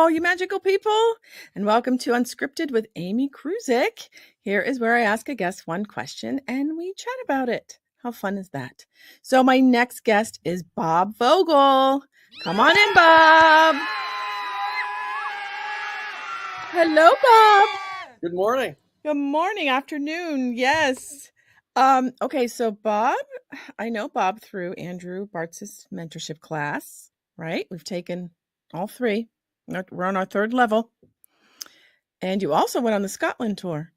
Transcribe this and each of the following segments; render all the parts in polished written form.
all you magical people, and welcome to Unscripted with Amy Kruzic. Here is where I ask a guest one question and we chat about it. How fun is that? So my next guest is Bob Vogel. Come on in, Bob. Hello, Bob. Good morning. Good morning, afternoon. Yes. Okay, so Bob, I know Bob through Andrew Bartz's mentorship class, right? We've taken all three. We're on our third level. And you also went on the Scotland tour.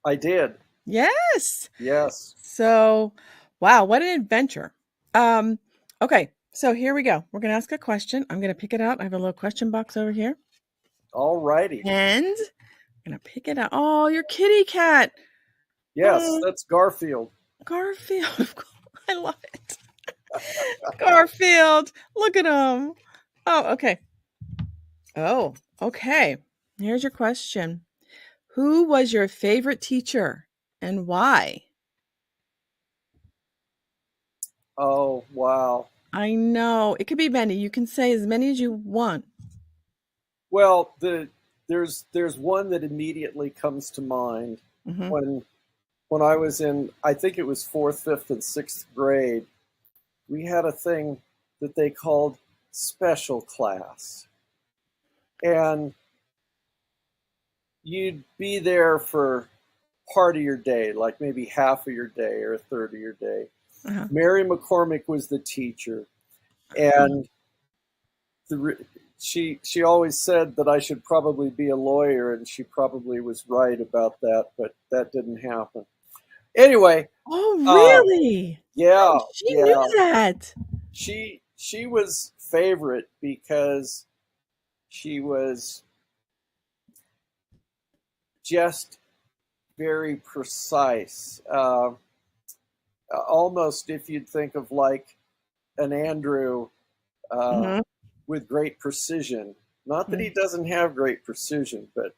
I did. Yes. Yes. So, wow, what an adventure. Okay, so here we go. We're going to ask a question. I'm going to pick it out. I have a little question box over here. All righty. And I'm going to pick it out. Oh, your kitty cat. Yes, that's Garfield. Garfield. I love it. Garfield. Look at him. Oh, okay. Oh, okay. Here's your question. Who was your favorite teacher and why? Oh, wow. I know. It could be many. You can say as many as you want. Well, there's one that immediately comes to mind. Mm-hmm. When I was in, I think it was 4th, 5th, and 6th grade, we had a thing that they called special class. And you'd be there for part of your day, like maybe half of your day or a third of your day. Uh-huh. Mary McCormick was the teacher, and she always said that I should probably be a lawyer, and she probably was right about that, but that didn't happen. Anyway. Oh, really? Yeah. She knew that. She was favorite because she was just very precise. Almost, if you'd think of like an Andrew with great precision. Not that he doesn't have great precision, but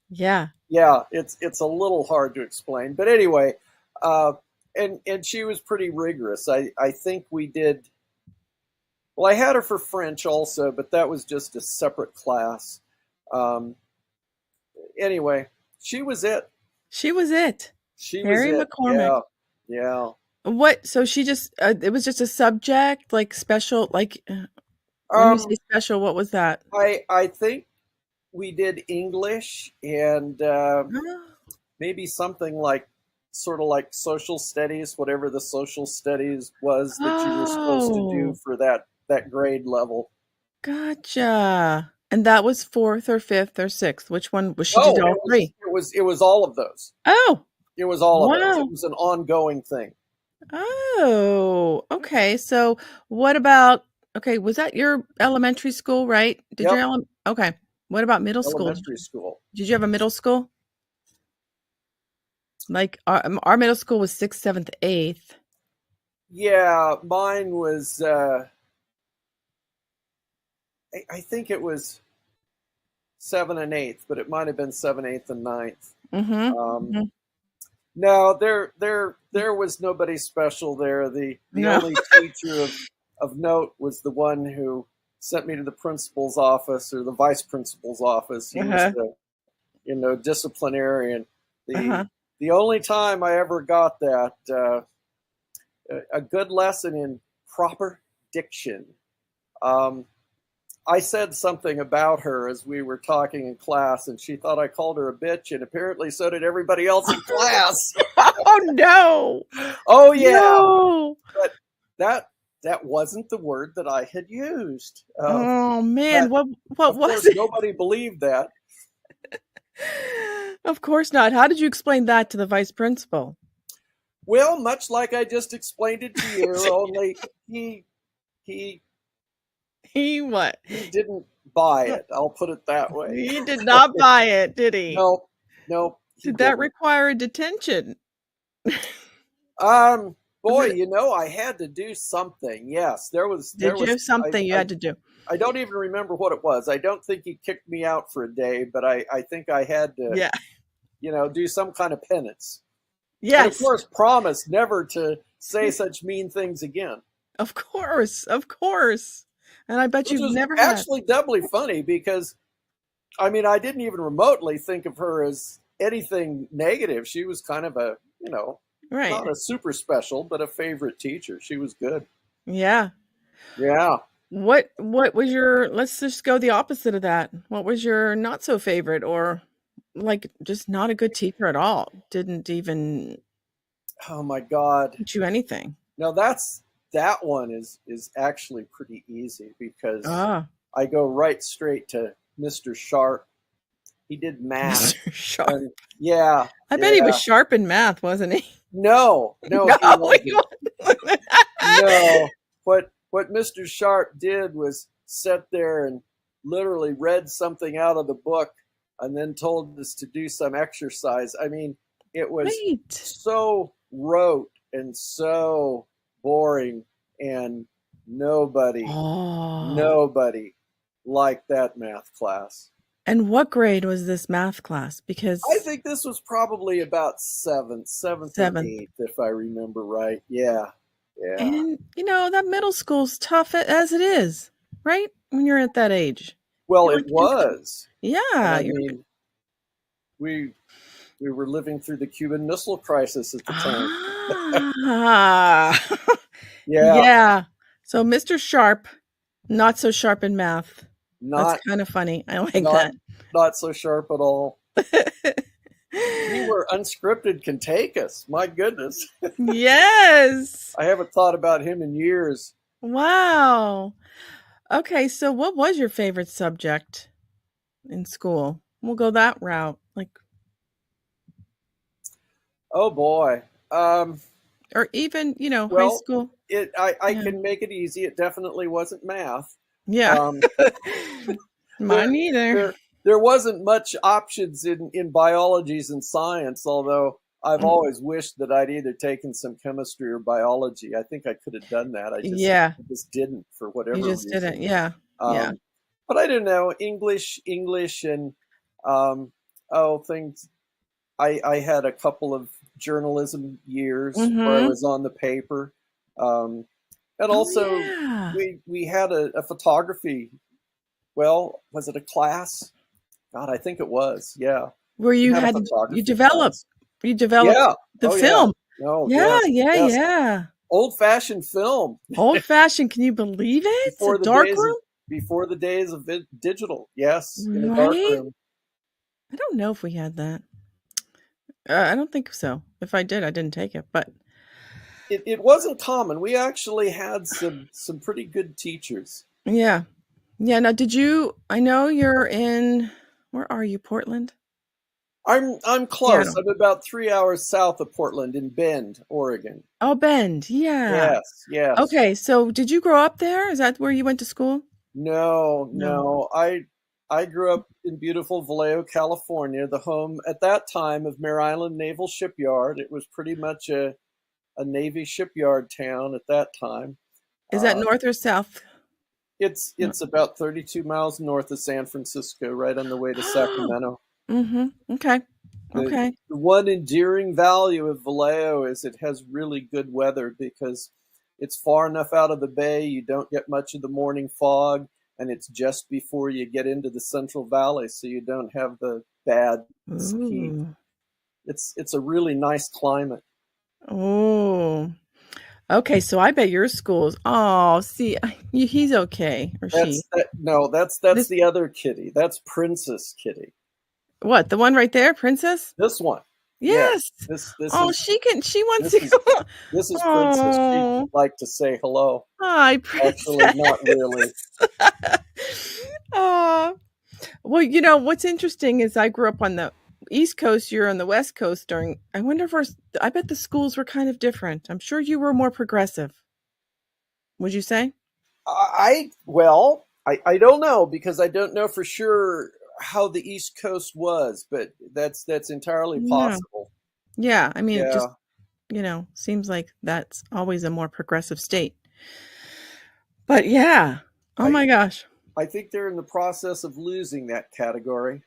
yeah, it's a little hard to explain. But anyway, and she was pretty rigorous. I think we did. Well, I had her for French also, but that was just a separate class. Anyway, she was it. She was it. Mary McCormick. Yeah. What? So she just, it was just a subject, like special, like, when you say special, what was that? I think we did English and maybe something like, sort of like social studies, whatever the social studies was that you were supposed to do for that grade level. Gotcha. And that was 4th or 5th or 6th. Which one was she? Did all three? It was all of those. Oh, it was all of those. It was an ongoing thing. Oh, okay. So what about, okay, was that your elementary school, right? Did your okay. What about middle school? Elementary school. Did you have a middle school? Like our middle school was 6th, 7th, 8th. Yeah, mine was I think it was 7th and 8th, but it might have been 7th, 8th, and 9th. No, there was nobody special there. The only teacher of note was the one who sent me to the principal's office or the vice principal's office. He was the disciplinarian. The only time I ever got that a good lesson in proper diction. I said something about her as we were talking in class, and she thought I called her a bitch, and apparently so did everybody else in class. Oh, no. Oh, yeah. No. But that wasn't the word that I had used. Oh, man. What was it? Nobody believed that. Of course not. How did you explain that to the vice principal? Well, much like I just explained it to you, only he what? He didn't buy it. I'll put it that way. He did not buy it, did he? No. Did that require a detention? Boy, I had to do something. Yes, there was. Did you have something you had to do? I don't even remember what it was. I don't think he kicked me out for a day, but I think I had to, do some kind of penance. Yes. And of course, promise never to say such mean things again. Of course. And I bet which you've was never had. actually doubly funny because, I mean, I didn't even remotely think of her as anything negative. She was kind of a, Right. not a super special, but a favorite teacher. She was good. Yeah. Yeah. What was your, let's just go the opposite of that. What was your not so favorite, or like just not a good teacher at all? Didn't even Oh my God. teach you anything. Now that one is actually pretty easy because Ah, I go right straight to Mr. Sharp. He did math, Mr. Sharp. and yeah, I bet he was yeah. sharp in math, wasn't he? No, no, No, he he wasn't. wasn't. No, what Mr. Sharp did was sit there and literally read something out of the book and then told us to do some exercise. I mean, it was Right. so rote and so boring, and nobody Oh. nobody liked that math class. And what grade was this math class? I Because think this was probably about seventh or seventh. eighth, if I remember right. Yeah, yeah. And that middle school's tough as it is, right? When you're at that age. Well, You're it like instant. was, and Yeah, I you're mean, we we were living through the Cuban Missile Crisis at the time. ah. Yeah, Yeah. So Mr. Sharp, not so sharp in math. That's not kind of funny. I like not that. not so sharp at all. See where unscripted can take us. My goodness, Yes. I haven't thought about him in years. Wow. Okay, so what was your favorite subject in school? We'll go that route. Like, Oh boy. or even, high Well, school. I Yeah. can make it easy. It definitely wasn't math. Yeah. Um, there Mine either. there wasn't much options in biologies and science, although I've Mm, always wished that I'd either taken some chemistry or biology. I think I could have done that. yeah. I just didn't for You whatever just reason. didn't. Yeah. Yeah. Um, but I don't know, English, and um, things. I had a couple of journalism years where I Mm-hmm. was on the paper, um, and Oh also yeah. we had a photography. Well, was it a class? God, I think it was. Yeah, Where we you had a had you photography develop class. you developed Yeah. the Oh yeah. film. No. Yeah, Yes. yeah, Yes. yeah. Old fashioned film Old fashioned, can you believe it? A before the dark days of room? digital. Yes, in a dark Right? room. I don't know if we had that. I don't think so. If I did, I didn't take it, but It wasn't common. We actually had some pretty good teachers. yeah. Yeah, now I know you're in, where are you, Portland? I'm close. Seattle. I'm about 3 hours south of Portland in Bend, Oregon. Oh, Bend. Yeah. Yes, yes. Okay, so did you grow up there? Is that where you went to school? No, No. no. I grew up in beautiful Vallejo, California, the home at that time of Mare Island Naval Shipyard. It was pretty much a Navy shipyard town at that time. Is that Uh, north or south? No. it's about 32 miles north of San Francisco, right on the way to Sacramento. Mhm. Okay. The, Okay. the one endearing value of Vallejo is it has really good weather because it's far enough out of the bay, you don't get much of the morning fog, and it's just before you get into the Central Valley, so you don't have the bad heat. Ooh. It's a really nice climate. Oh. Okay, so I bet your school's, oh, see, he's okay, or she. That's This, the other kitty. That's Princess Kitty. what, the one right there, Princess? This one. Yes. Yes. This Oh, is she wants this to is go. this is Princess. She'd Oh, like to say hello. hi, Actually, Princess. not really. Oh, well, what's interesting is I grew up on the East Coast, you're on the West Coast I wonder if I bet the schools were kind of different. I'm sure you were more progressive. Would you say? I don't know because I don't know for sure how the East Coast was, but that's entirely Yeah. possible. Yeah. I mean, it just, Yeah, seems like that's always a more progressive state. But yeah. Oh I my gosh. I think they're in the process of losing that category.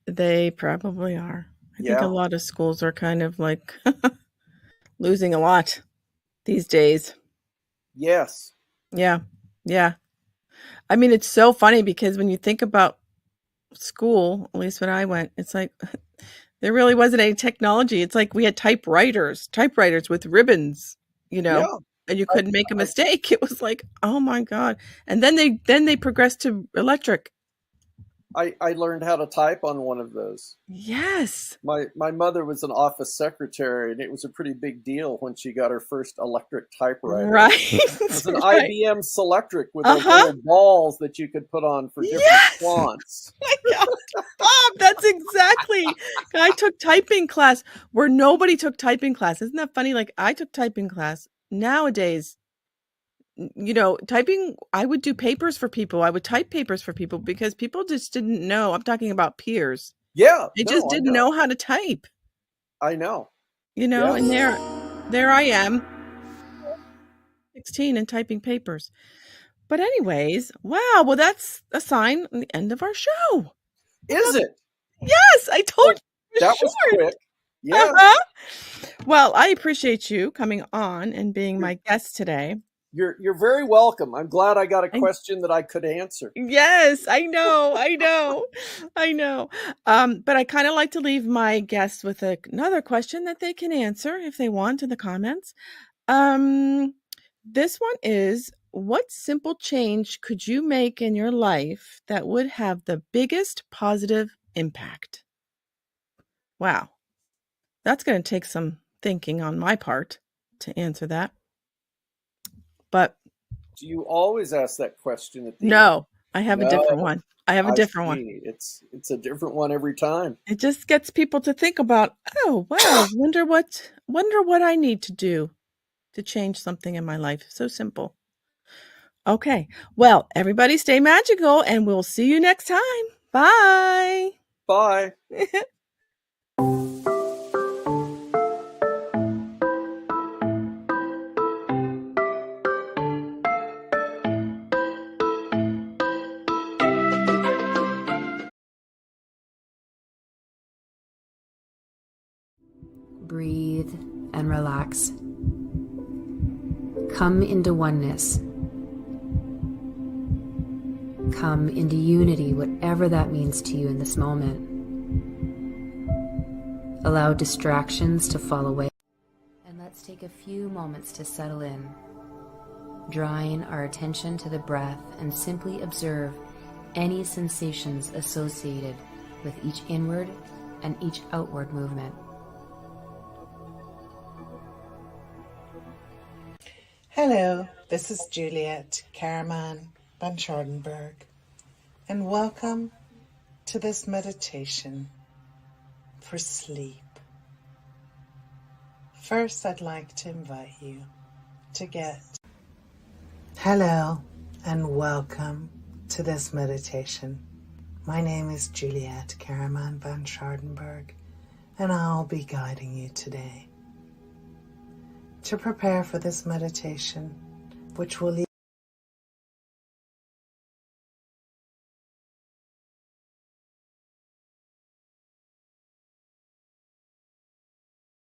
They probably are. I think a Yeah. lot of schools are kind of like losing a lot these days. Yes. Yeah. Yeah. I mean, it's so funny because when you think about school, at least when I went, it's like there really wasn't any technology. It's like we had typewriters with ribbons, Yeah, and you I, couldn't make a I mistake. It was like, oh my God. And then they progressed to electric. I learned how to type on one of those. Yes. My mother was an office secretary, and it was a pretty big deal when she got her first electric typewriter. Right. It was an Right. IBM Selectric with those Uh-huh. little balls that you could put on for different Yes. fonts. My God. Bob, that's exactly. I took typing class where nobody took typing class. Isn't that funny? Like I took typing class. Nowadays, typing, I would do papers for people. I would type papers for people because people just didn't know. I'm talking about peers. Yeah, They just no, I didn't know. know how to type, I know. Yeah. and there I am, 16 and typing papers. But anyways, wow, well that's a sign on the end of our show. Is it? Yes, I told Well, you it was that was short. quick. Yeah. Uh-huh. Well, I appreciate you coming on and being You're my guest today. you're very welcome. I'm glad I got a I question that I could answer. Yes, I know, I know, I know. But I kind of like to leave my guests with another question that they can answer if they want in the comments. Um, this one is, what simple change could you make in your life that would have the biggest positive impact? Wow, that's going to take some thinking on my part to answer that. But Do you always ask that question at the end? no, I have a different No, one. I have a I different one. see. It's a different one every time. It just gets people to think about, "Oh, wow, wonder what I need to do to change something in my life." So simple. Okay. Well, everybody stay magical and we'll see you next time. Bye. Bye. Breathe and relax. Come into oneness. Come into unity, whatever that means to you in this moment. Allow distractions to fall away. And let's take a few moments to settle in, drawing our attention to the breath and simply observe any sensations associated with each inward and each outward movement. Hello, this is Juliet Karaman van Schardenberg, and welcome to this meditation for sleep. First, I'd like to invite you to Hello, and welcome to this meditation. My name is Juliet Karaman van Schardenberg, and I'll be guiding you today. To prepare for this meditation, which will lead